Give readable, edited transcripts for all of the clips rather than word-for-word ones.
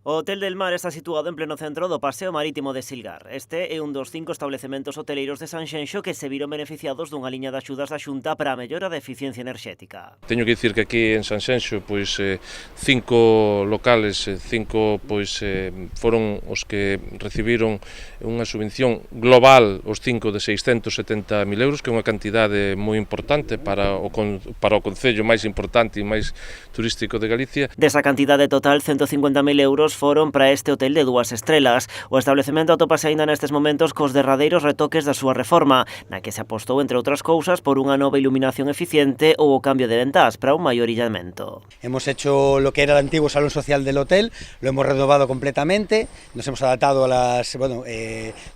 O Hotel del Mar está situado en pleno centro do Paseo Marítimo de Silgar. Este é un dos 5 establecementos hoteleiros de Sanxenxo que se viron beneficiados dunha liña de axudas da Xunta para a mellora da eficiencia enerxética. Teño que dicir que aquí en Sanxenxo, 5 locales, foron os que recibiron unha subvención global, os 5 de 670.000 euros, que é unha cantidade moi importante para o concello máis importante e máis turístico de Galicia. Desa cantidade total, 150.000 euros foron para este hotel de 2 estrelas. O establecemento atopase aínda nestes momentos cos derradeiros retoques da súa reforma, na que se apostou, entre outras cousas, por unha nova iluminación eficiente ou o cambio de ventás para un maior illamento. Hemos hecho lo que era el antiguo salón social del hotel, lo hemos renovado completamente, nos hemos adaptado a las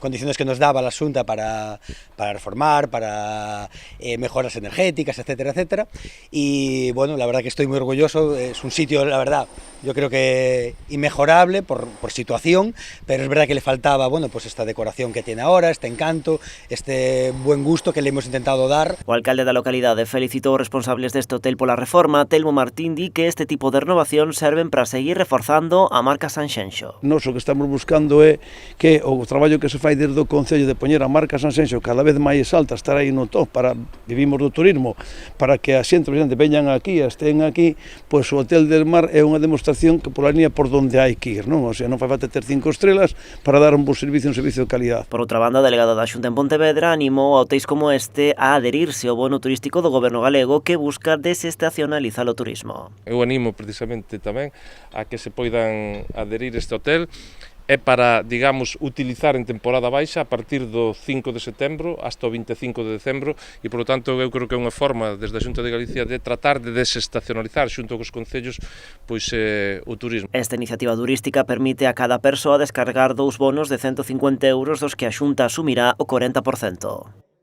condiciones que nos daba la Xunta para reformar, para mejoras energéticas, etcétera, etcétera. Y bueno, la verdad que estoy muy orgulloso, es un sitio, la verdad, yo creo que inmejorable por situación, pero es verdad que le faltaba, esta decoración que tiene ahora, este encanto, este buen gusto que le hemos intentado dar. O alcalde da localidade felicitou os responsables deste hotel pola reforma. Telmo Martín di que este tipo de renovación serven para seguir reforzando a marca Sanxenxo. Nos o que estamos buscando é que o traballo que se fai desde o Concello de poñer a marca Sanxenxo cada vez máis alta, estar aí no top, vivimos do turismo, para que a xente veñan aquí, estén aquí, pois o Hotel del Mar é unha demostración que pola línea por donde hai que ir, non? O sea, non fai falta ter 5 estrelas para dar un bo servicio, un servicio de calidad. Por outra banda, a delegada da Xunta en Pontevedra animou a hotéis como este a adherirse ao bono turístico do goberno galego que busca desestacionalizar o turismo. Eu animo precisamente tamén a que se poidan adherir este hotel. É para, digamos, utilizar en temporada baixa a partir do 5 de setembro hasta o 25 de decembro e, polo tanto, eu creo que é unha forma desde a Xunta de Galicia de tratar de desestacionalizar xunto cos concellos o turismo. Esta iniciativa turística permite a cada persoa descargar 2 bonos de 150 euros dos que a Xunta asumirá o 40%.